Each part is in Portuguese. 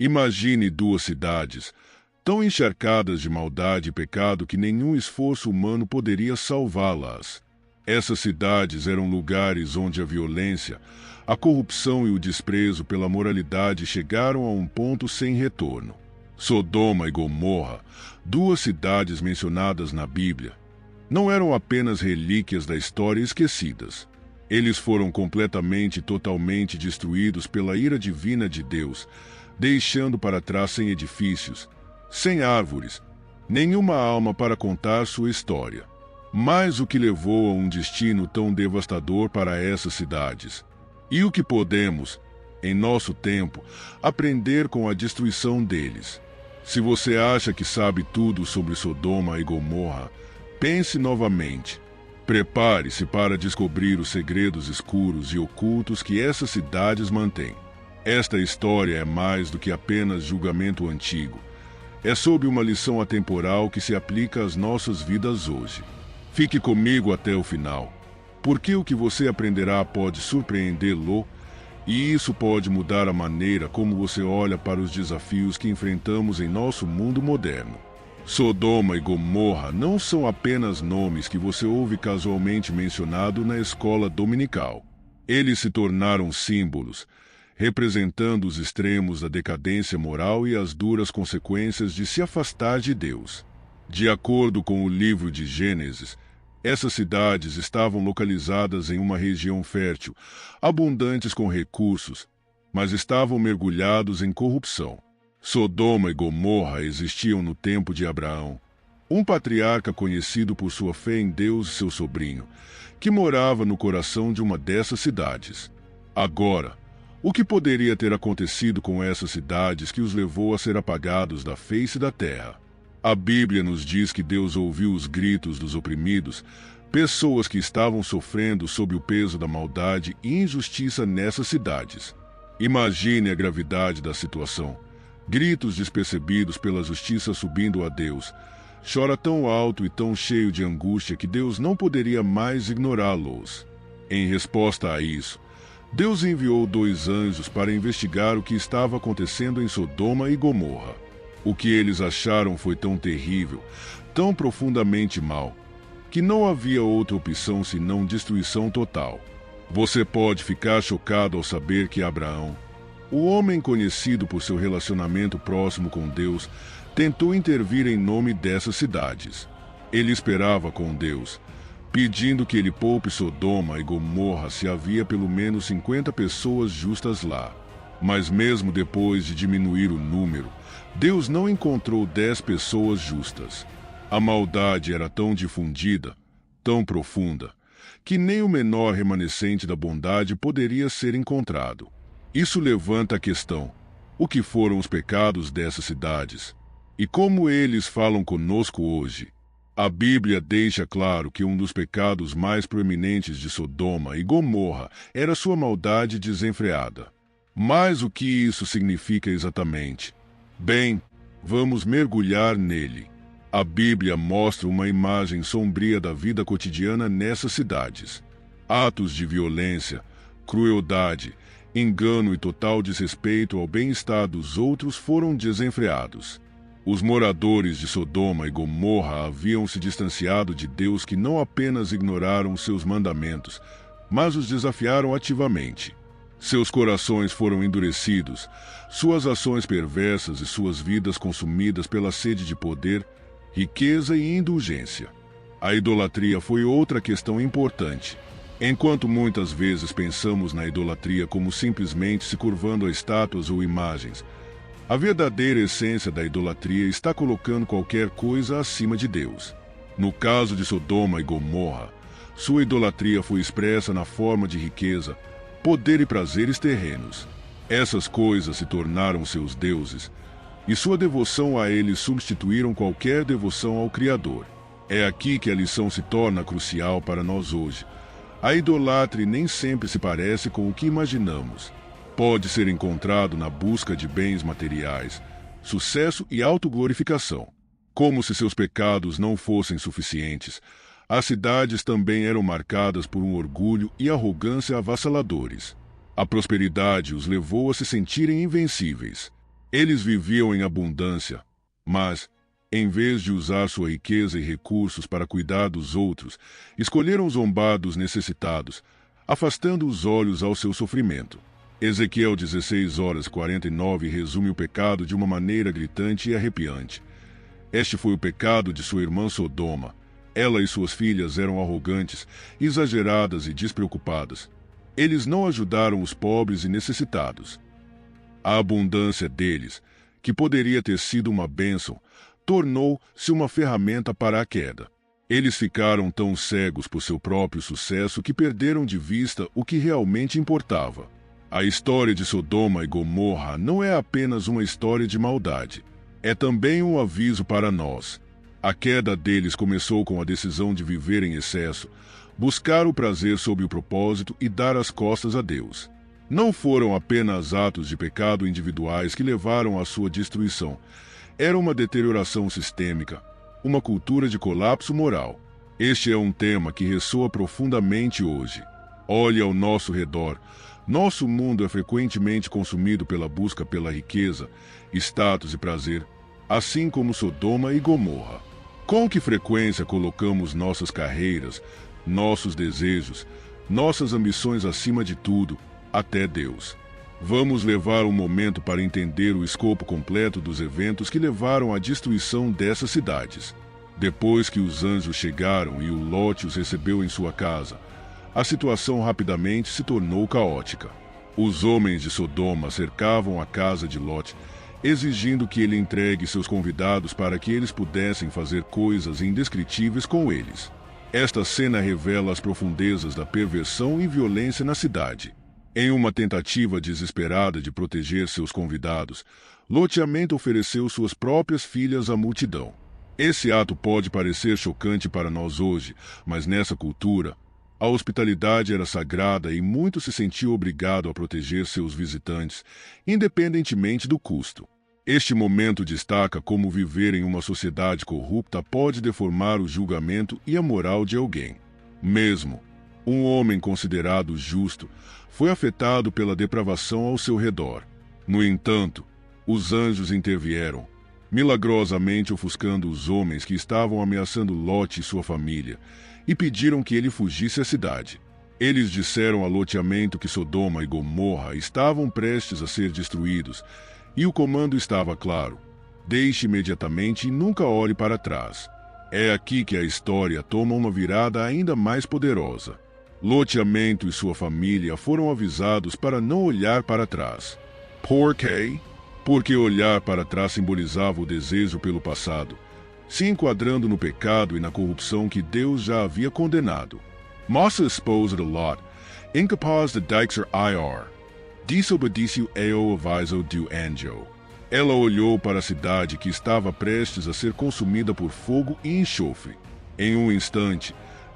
Imagine duas cidades, tão encharcadas de maldade e pecado que nenhum esforço humano poderia salvá-las. Essas cidades eram lugares onde a violência, a corrupção e o desprezo pela moralidade chegaram a um ponto sem retorno. Sodoma e Gomorra, duas cidades mencionadas na Bíblia, não eram apenas relíquias da história esquecidas. Eles foram completamente e totalmente destruídos pela ira divina de Deus, deixando para trás sem edifícios, sem árvores, nenhuma alma para contar sua história. Mas o que levou a um destino tão devastador para essas cidades? E o que podemos, em nosso tempo, aprender com a destruição deles? Se você acha que sabe tudo sobre Sodoma e Gomorra, pense novamente. Prepare-se para descobrir os segredos escuros e ocultos que essas cidades mantêm. Esta história é mais do que apenas julgamento antigo. É sobre uma lição atemporal que se aplica às nossas vidas hoje. Fique comigo até o final, porque o que você aprenderá pode surpreendê-lo, e isso pode mudar a maneira como você olha para os desafios que enfrentamos em nosso mundo moderno. Sodoma e Gomorra não são apenas nomes que você ouve casualmente mencionado na escola dominical. Eles se tornaram símbolos, representando os extremos da decadência moral e as duras consequências de se afastar de Deus. De acordo com o livro de Gênesis, essas cidades estavam localizadas em uma região fértil, abundantes com recursos, mas estavam mergulhados em corrupção. Sodoma e Gomorra existiam no tempo de Abraão, um patriarca conhecido por sua fé em Deus e seu sobrinho, que morava no coração de uma dessas cidades. Agora, o que poderia ter acontecido com essas cidades que os levou a ser apagados da face da terra? A Bíblia nos diz que Deus ouviu os gritos dos oprimidos, pessoas que estavam sofrendo sob o peso da maldade e injustiça nessas cidades. Imagine a gravidade da situação. Gritos despercebidos pela justiça subindo a Deus. Chora tão alto e tão cheio de angústia que Deus não poderia mais ignorá-los. Em resposta a isso, Deus enviou 2 anjos para investigar o que estava acontecendo em Sodoma e Gomorra. O que eles acharam foi tão terrível, tão profundamente mal, que não havia outra opção senão destruição total. Você pode ficar chocado ao saber que Abraão, o homem conhecido por seu relacionamento próximo com Deus, tentou intervir em nome dessas cidades. Ele esperava com Deus, pedindo que ele poupe Sodoma e Gomorra se havia pelo menos 50 pessoas justas lá. Mas mesmo depois de diminuir o número, Deus não encontrou 10 pessoas justas. A maldade era tão difundida, tão profunda, que nem o menor remanescente da bondade poderia ser encontrado. Isso levanta a questão: o que foram os pecados dessas cidades? E como eles falam conosco hoje? A Bíblia deixa claro que um dos pecados mais proeminentes de Sodoma e Gomorra era sua maldade desenfreada. Mas o que isso significa exatamente? Bem, vamos mergulhar nele. A Bíblia mostra uma imagem sombria da vida cotidiana nessas cidades. Atos de violência, crueldade, engano e total desrespeito ao bem-estar dos outros foram desenfreados. Os moradores de Sodoma e Gomorra haviam se distanciado de Deus, que não apenas ignoraram seus mandamentos, mas os desafiaram ativamente. Seus corações foram endurecidos, suas ações perversas e suas vidas consumidas pela sede de poder, riqueza e indulgência. A idolatria foi outra questão importante. Enquanto muitas vezes pensamos na idolatria como simplesmente se curvando a estátuas ou imagens, a verdadeira essência da idolatria está colocando qualquer coisa acima de Deus. No caso de Sodoma e Gomorra, sua idolatria foi expressa na forma de riqueza, poder e prazeres terrenos. Essas coisas se tornaram seus deuses, e sua devoção a eles substituíram qualquer devoção ao Criador. É aqui que a lição se torna crucial para nós hoje. A idolatria nem sempre se parece com o que imaginamos. Pode ser encontrado na busca de bens materiais, sucesso e autoglorificação. Como se seus pecados não fossem suficientes, as cidades também eram marcadas por um orgulho e arrogância avassaladores. A prosperidade os levou a se sentirem invencíveis. Eles viviam em abundância, mas, em vez de usar sua riqueza e recursos para cuidar dos outros, escolheram zombar dos necessitados, afastando os olhos ao seu sofrimento. Ezequiel 16:49 resume o pecado de uma maneira gritante e arrepiante. Este foi o pecado de sua irmã Sodoma. Ela e suas filhas eram arrogantes, exageradas e despreocupadas. Eles não ajudaram os pobres e necessitados. A abundância deles, que poderia ter sido uma bênção, tornou-se uma ferramenta para a queda. Eles ficaram tão cegos por seu próprio sucesso que perderam de vista o que realmente importava. A história de Sodoma e Gomorra não é apenas uma história de maldade. É também um aviso para nós. A queda deles começou com a decisão de viver em excesso, buscar o prazer sob o propósito e dar as costas a Deus. Não foram apenas atos de pecado individuais que levaram à sua destruição. Era uma deterioração sistêmica, uma cultura de colapso moral. Este é um tema que ressoa profundamente hoje. Olhe ao nosso redor. Nosso mundo é frequentemente consumido pela busca pela riqueza, status e prazer, assim como Sodoma e Gomorra. Com que frequência colocamos nossas carreiras, nossos desejos, nossas ambições acima de tudo, até Deus? Vamos levar um momento para entender o escopo completo dos eventos que levaram à destruição dessas cidades. Depois que os anjos chegaram e o Lote os recebeu em sua casa, a situação rapidamente se tornou caótica. Os homens de Sodoma cercavam a casa de Lote, exigindo que ele entregue seus convidados para que eles pudessem fazer coisas indescritíveis com eles. Esta cena revela as profundezas da perversão e violência na cidade. Em uma tentativa desesperada de proteger seus convidados, loteamento ofereceu suas próprias filhas à multidão. Esse ato pode parecer chocante para nós hoje, mas nessa cultura, a hospitalidade era sagrada e muito se sentia obrigado a proteger seus visitantes, independentemente do custo. Este momento destaca como viver em uma sociedade corrupta pode deformar o julgamento e a moral de alguém. Mesmo um homem considerado justo foi afetado pela depravação ao seu redor. No entanto, os anjos intervieram, milagrosamente ofuscando os homens que estavam ameaçando Lote e sua família, e pediram que ele fugisse à cidade. Eles disseram a loteamento que Sodoma e Gomorra estavam prestes a ser destruídos, e o comando estava claro: deixe imediatamente e nunca olhe para trás. É aqui que a história toma uma virada ainda mais poderosa. Loteamento e sua família foram avisados para não olhar para trás. Por quê? Porque olhar para trás simbolizava o desejo pelo passado, se enquadrando no pecado e na corrupção que Deus já havia condenado. Mossa exposed a lot, incapaz de deixar ir. Desobedeceu ao aviso do anjo. Ela olhou para a cidade que estava prestes a ser consumida por fogo e enxofre. Em um instante,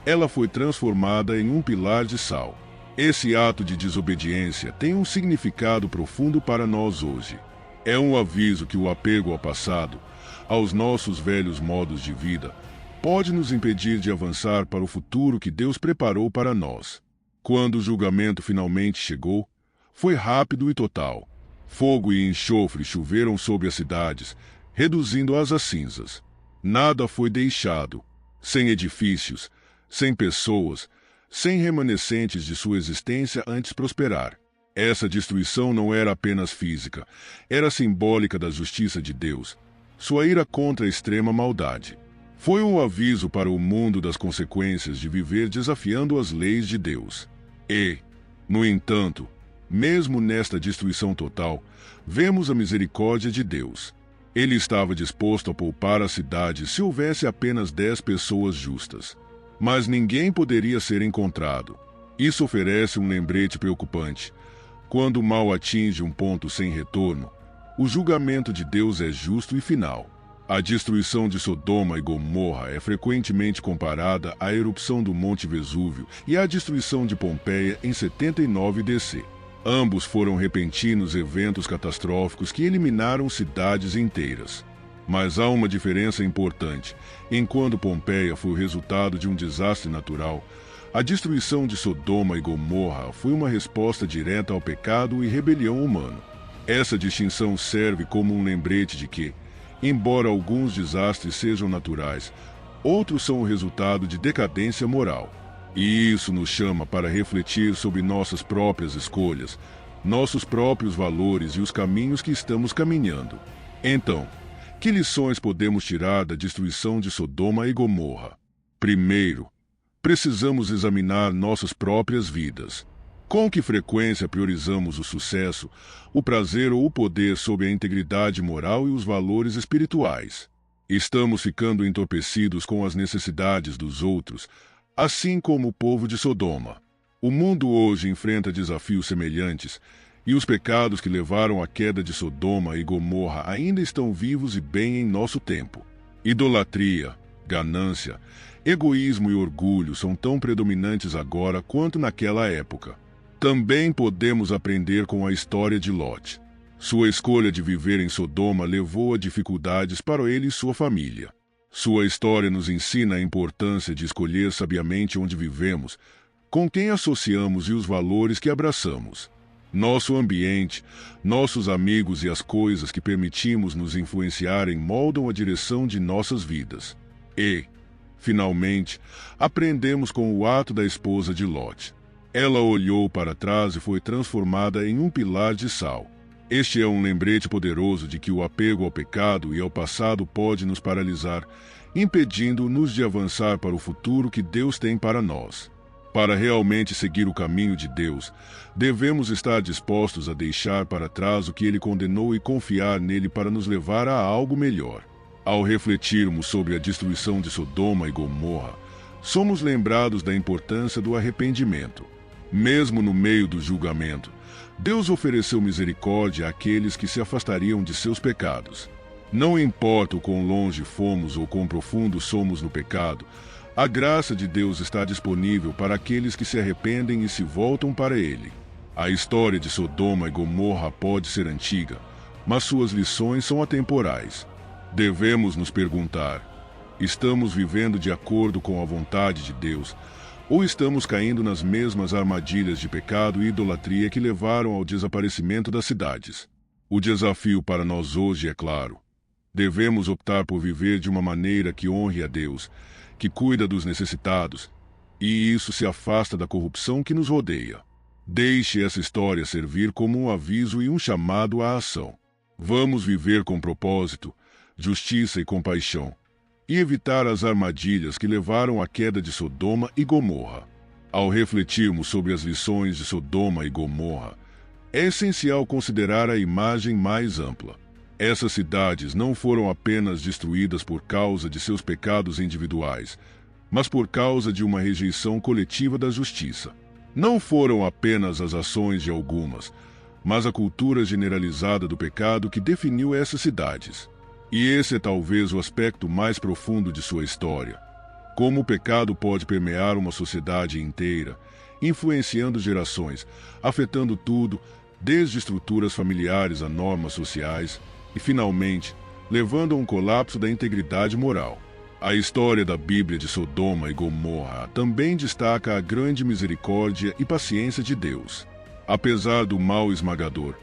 ela foi transformada em um pilar de sal. Esse ato de desobediência tem um significado profundo para nós hoje. É um aviso que o apego ao passado, aos nossos velhos modos de vida, pode nos impedir de avançar para o futuro que Deus preparou para nós. Quando o julgamento finalmente chegou, foi rápido e total. Fogo e enxofre choveram sobre as cidades, reduzindo-as a cinzas. Nada foi deixado, sem edifícios, sem pessoas, sem remanescentes de sua existência antes prosperar. Essa destruição não era apenas física, era simbólica da justiça de Deus, sua ira contra a extrema maldade. Foi um aviso para o mundo das consequências de viver desafiando as leis de Deus. E, no entanto, mesmo nesta destruição total, vemos a misericórdia de Deus. Ele estava disposto a poupar a cidade se houvesse apenas 10 pessoas justas. Mas ninguém poderia ser encontrado. Isso oferece um lembrete preocupante. Quando o mal atinge um ponto sem retorno, o julgamento de Deus é justo e final. A destruição de Sodoma e Gomorra é frequentemente comparada à erupção do Monte Vesúvio e à destruição de Pompeia em 79 DC. Ambos foram repentinos eventos catastróficos que eliminaram cidades inteiras. Mas há uma diferença importante. Enquanto Pompeia foi o resultado de um desastre natural, a destruição de Sodoma e Gomorra foi uma resposta direta ao pecado e rebelião humano. Essa distinção serve como um lembrete de que, embora alguns desastres sejam naturais, outros são o resultado de decadência moral. E isso nos chama para refletir sobre nossas próprias escolhas, nossos próprios valores e os caminhos que estamos caminhando. Então, que lições podemos tirar da destruição de Sodoma e Gomorra? Primeiro, precisamos examinar nossas próprias vidas. Com que frequência priorizamos o sucesso, o prazer ou o poder sobre a integridade moral e os valores espirituais? Estamos ficando entorpecidos com as necessidades dos outros, assim como o povo de Sodoma. O mundo hoje enfrenta desafios semelhantes, e os pecados que levaram à queda de Sodoma e Gomorra ainda estão vivos e bem em nosso tempo. Idolatria, ganância, egoísmo e orgulho são tão predominantes agora quanto naquela época. Também podemos aprender com a história de Lot. Sua escolha de viver em Sodoma levou a dificuldades para ele e sua família. Sua história nos ensina a importância de escolher sabiamente onde vivemos, com quem associamos e os valores que abraçamos. Nosso ambiente, nossos amigos e as coisas que permitimos nos influenciarem moldam a direção de nossas vidas. E, finalmente, aprendemos com o ato da esposa de Lot. Ela olhou para trás e foi transformada em um pilar de sal. Este é um lembrete poderoso de que o apego ao pecado e ao passado pode nos paralisar, impedindo-nos de avançar para o futuro que Deus tem para nós. Para realmente seguir o caminho de Deus, devemos estar dispostos a deixar para trás o que Ele condenou e confiar nele para nos levar a algo melhor. Ao refletirmos sobre a destruição de Sodoma e Gomorra, somos lembrados da importância do arrependimento. Mesmo no meio do julgamento, Deus ofereceu misericórdia àqueles que se afastariam de seus pecados. Não importa o quão longe fomos ou quão profundo somos no pecado, a graça de Deus está disponível para aqueles que se arrependem e se voltam para Ele. A história de Sodoma e Gomorra pode ser antiga, mas suas lições são atemporais. Devemos nos perguntar: estamos vivendo de acordo com a vontade de Deus, ou estamos caindo nas mesmas armadilhas de pecado e idolatria que levaram ao desaparecimento das cidades? O desafio para nós hoje é claro. Devemos optar por viver de uma maneira que honre a Deus, que cuida dos necessitados, e isso se afasta da corrupção que nos rodeia. Deixe essa história servir como um aviso e um chamado à ação. Vamos viver com propósito, justiça e compaixão, e evitar as armadilhas que levaram à queda de Sodoma e Gomorra. Ao refletirmos sobre as lições de Sodoma e Gomorra, é essencial considerar a imagem mais ampla. Essas cidades não foram apenas destruídas por causa de seus pecados individuais, mas por causa de uma rejeição coletiva da justiça. Não foram apenas as ações de algumas, mas a cultura generalizada do pecado que definiu essas cidades. E esse é talvez o aspecto mais profundo de sua história. Como o pecado pode permear uma sociedade inteira, influenciando gerações, afetando tudo, desde estruturas familiares a normas sociais, e, finalmente, levando a um colapso da integridade moral. A história da Bíblia de Sodoma e Gomorra também destaca a grande misericórdia e paciência de Deus. Apesar do mal esmagador,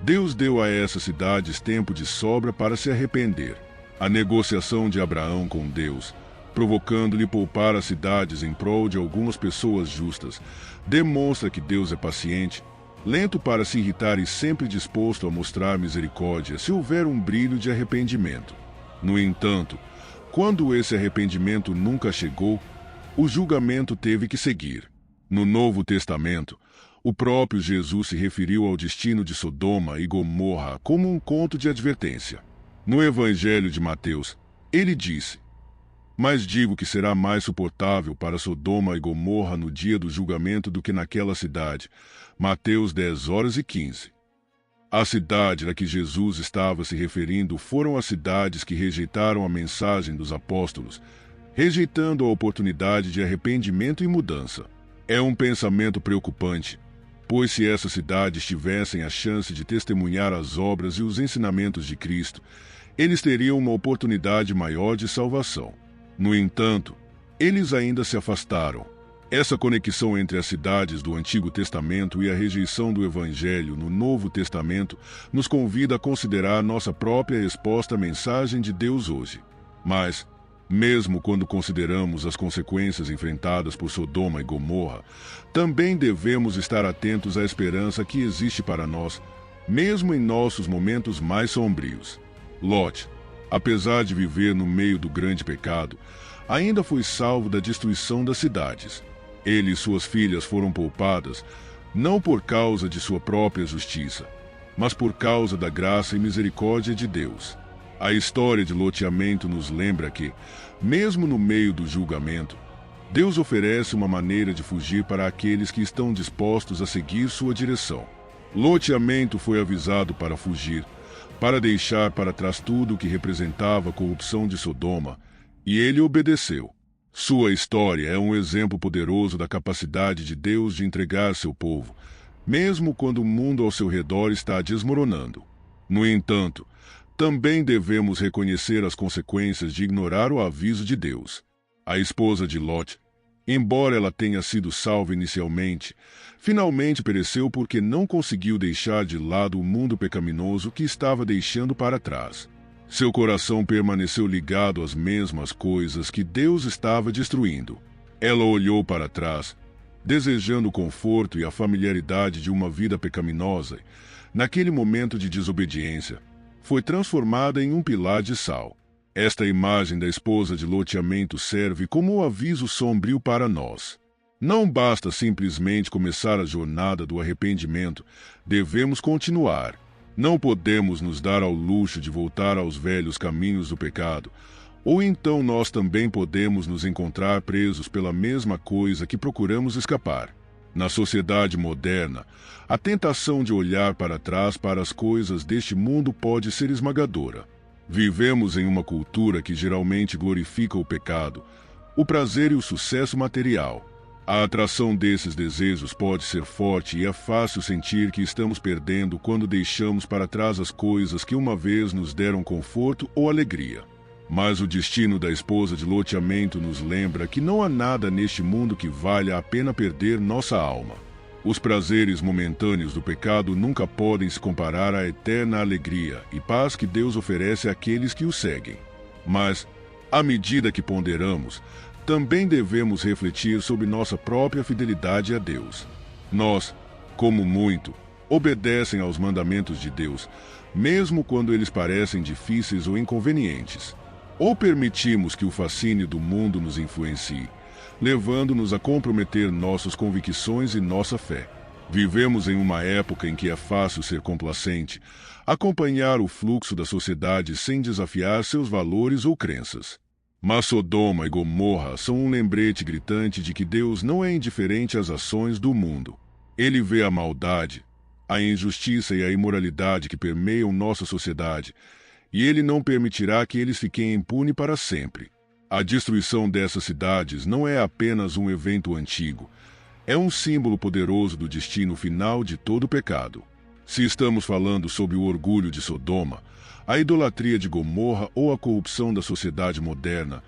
Deus deu a essas cidades tempo de sobra para se arrepender. A negociação de Abraão com Deus, provocando-lhe poupar as cidades em prol de algumas pessoas justas, demonstra que Deus é paciente, lento para se irritar e sempre disposto a mostrar misericórdia se houver um brilho de arrependimento. No entanto, quando esse arrependimento nunca chegou, o julgamento teve que seguir. No Novo Testamento, o próprio Jesus se referiu ao destino de Sodoma e Gomorra como um conto de advertência. No Evangelho de Mateus, ele disse: "Mas digo que será mais suportável para Sodoma e Gomorra no dia do julgamento do que naquela cidade." Mateus 10:15. A cidade a que Jesus estava se referindo foram as cidades que rejeitaram a mensagem dos apóstolos, rejeitando a oportunidade de arrependimento e mudança. É um pensamento preocupante, pois se essas cidades tivessem a chance de testemunhar as obras e os ensinamentos de Cristo, eles teriam uma oportunidade maior de salvação. No entanto, eles ainda se afastaram. Essa conexão entre as cidades do Antigo Testamento e a rejeição do Evangelho no Novo Testamento nos convida a considerar nossa própria resposta à mensagem de Deus hoje. Mas, mesmo quando consideramos as consequências enfrentadas por Sodoma e Gomorra, também devemos estar atentos à esperança que existe para nós, mesmo em nossos momentos mais sombrios. Lot, apesar de viver no meio do grande pecado, ainda foi salvo da destruição das cidades. Ele e suas filhas foram poupadas, não por causa de sua própria justiça, mas por causa da graça e misericórdia de Deus. A história de loteamento nos lembra que, mesmo no meio do julgamento, Deus oferece uma maneira de fugir para aqueles que estão dispostos a seguir sua direção. Loteamento foi avisado para fugir, para deixar para trás tudo o que representava a corrupção de Sodoma, e ele obedeceu. Sua história é um exemplo poderoso da capacidade de Deus de entregar seu povo, mesmo quando o mundo ao seu redor está desmoronando. No entanto, também devemos reconhecer as consequências de ignorar o aviso de Deus. A esposa de Lot, embora ela tenha sido salva inicialmente, finalmente pereceu porque não conseguiu deixar de lado o mundo pecaminoso que estava deixando para trás. Seu coração permaneceu ligado às mesmas coisas que Deus estava destruindo. Ela olhou para trás, desejando o conforto e a familiaridade de uma vida pecaminosa. Naquele momento de desobediência, foi transformada em um pilar de sal. Esta imagem da esposa de loteamento serve como um aviso sombrio para nós. Não basta simplesmente começar a jornada do arrependimento, devemos continuar. Não podemos nos dar ao luxo de voltar aos velhos caminhos do pecado, ou então nós também podemos nos encontrar presos pela mesma coisa que procuramos escapar. Na sociedade moderna, a tentação de olhar para trás para as coisas deste mundo pode ser esmagadora. Vivemos em uma cultura que geralmente glorifica o pecado, o prazer e o sucesso material. A atração desses desejos pode ser forte e é fácil sentir que estamos perdendo quando deixamos para trás as coisas que uma vez nos deram conforto ou alegria. Mas o destino da esposa de loteamento nos lembra que não há nada neste mundo que valha a pena perder nossa alma. Os prazeres momentâneos do pecado nunca podem se comparar à eterna alegria e paz que Deus oferece àqueles que o seguem. Mas, à medida que ponderamos, também devemos refletir sobre nossa própria fidelidade a Deus. Nós, como muito, obedecem aos mandamentos de Deus, mesmo quando eles parecem difíceis ou inconvenientes. Ou permitimos que o fascínio do mundo nos influencie, levando-nos a comprometer nossas convicções e nossa fé. Vivemos em uma época em que é fácil ser complacente, acompanhar o fluxo da sociedade sem desafiar seus valores ou crenças. Mas Sodoma e Gomorra são um lembrete gritante de que Deus não é indiferente às ações do mundo. Ele vê a maldade, a injustiça e a imoralidade que permeiam nossa sociedade, e ele não permitirá que eles fiquem impunes para sempre. A destruição dessas cidades não é apenas um evento antigo, é um símbolo poderoso do destino final de todo pecado. Se estamos falando sobre o orgulho de Sodoma, a idolatria de Gomorra ou a corrupção da sociedade moderna,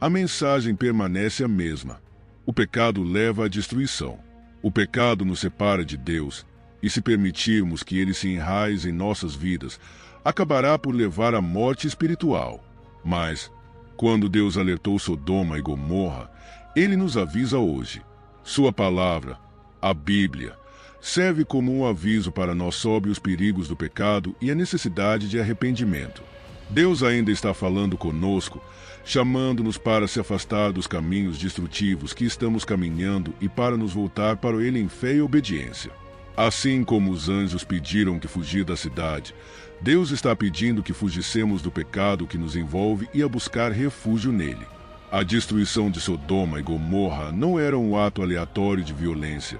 a mensagem permanece a mesma. O pecado leva à destruição. O pecado nos separa de Deus, e se permitirmos que ele se enraize em nossas vidas, acabará por levar à morte espiritual. Mas, quando Deus alertou Sodoma e Gomorra, ele nos avisa hoje. Sua palavra, a Bíblia, serve como um aviso para nós sobre os perigos do pecado e a necessidade de arrependimento. Deus ainda está falando conosco, chamando-nos para se afastar dos caminhos destrutivos que estamos caminhando e para nos voltar para Ele em fé e obediência. Assim como os anjos pediram que fugir da cidade, Deus está pedindo que fugissemos do pecado que nos envolve e a buscar refúgio nele. A destruição de Sodoma e Gomorra não era um ato aleatório de violência.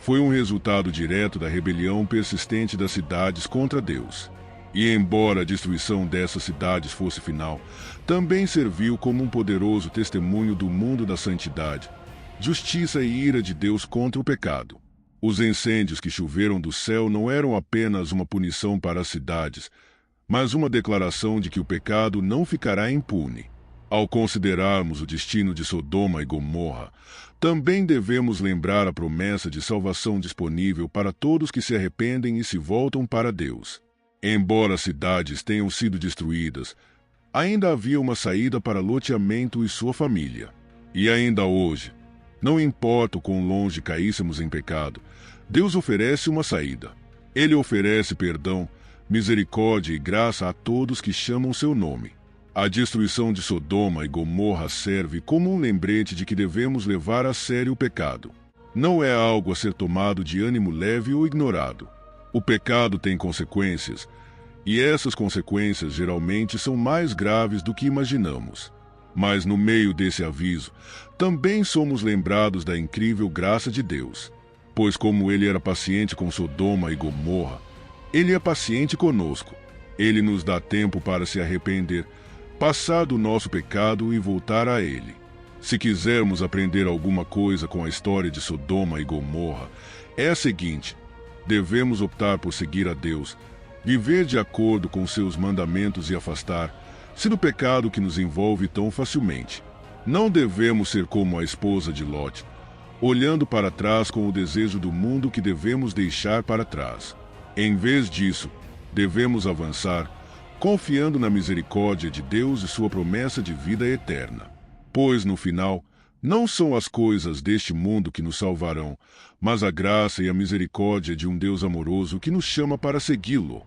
Foi um resultado direto da rebelião persistente das cidades contra Deus. E embora a destruição dessas cidades fosse final, também serviu como um poderoso testemunho do mundo da santidade, justiça e ira de Deus contra o pecado. Os incêndios que choveram do céu não eram apenas uma punição para as cidades, mas uma declaração de que o pecado não ficará impune. Ao considerarmos o destino de Sodoma e Gomorra, também devemos lembrar a promessa de salvação disponível para todos que se arrependem e se voltam para Deus. Embora as cidades tenham sido destruídas, ainda havia uma saída para loteamento e sua família. E ainda hoje, não importa o quão longe caíssemos em pecado, Deus oferece uma saída. Ele oferece perdão, misericórdia e graça a todos que chamam seu nome. A destruição de Sodoma e Gomorra serve como um lembrete de que devemos levar a sério o pecado. Não é algo a ser tomado de ânimo leve ou ignorado. O pecado tem consequências, e essas consequências geralmente são mais graves do que imaginamos. Mas no meio desse aviso, também somos lembrados da incrível graça de Deus. Pois como ele era paciente com Sodoma e Gomorra, ele é paciente conosco. Ele nos dá tempo para se arrepender, passar do nosso pecado e voltar a ele. Se quisermos aprender alguma coisa com a história de Sodoma e Gomorra, é a seguinte: devemos optar por seguir a Deus, viver de acordo com seus mandamentos e afastar-se do pecado que nos envolve tão facilmente. Não devemos ser como a esposa de Lot, olhando para trás com o desejo do mundo que devemos deixar para trás. Em vez disso, devemos avançar, confiando na misericórdia de Deus e sua promessa de vida eterna. Pois, no final, não são as coisas deste mundo que nos salvarão, mas a graça e a misericórdia de um Deus amoroso que nos chama para segui-lo.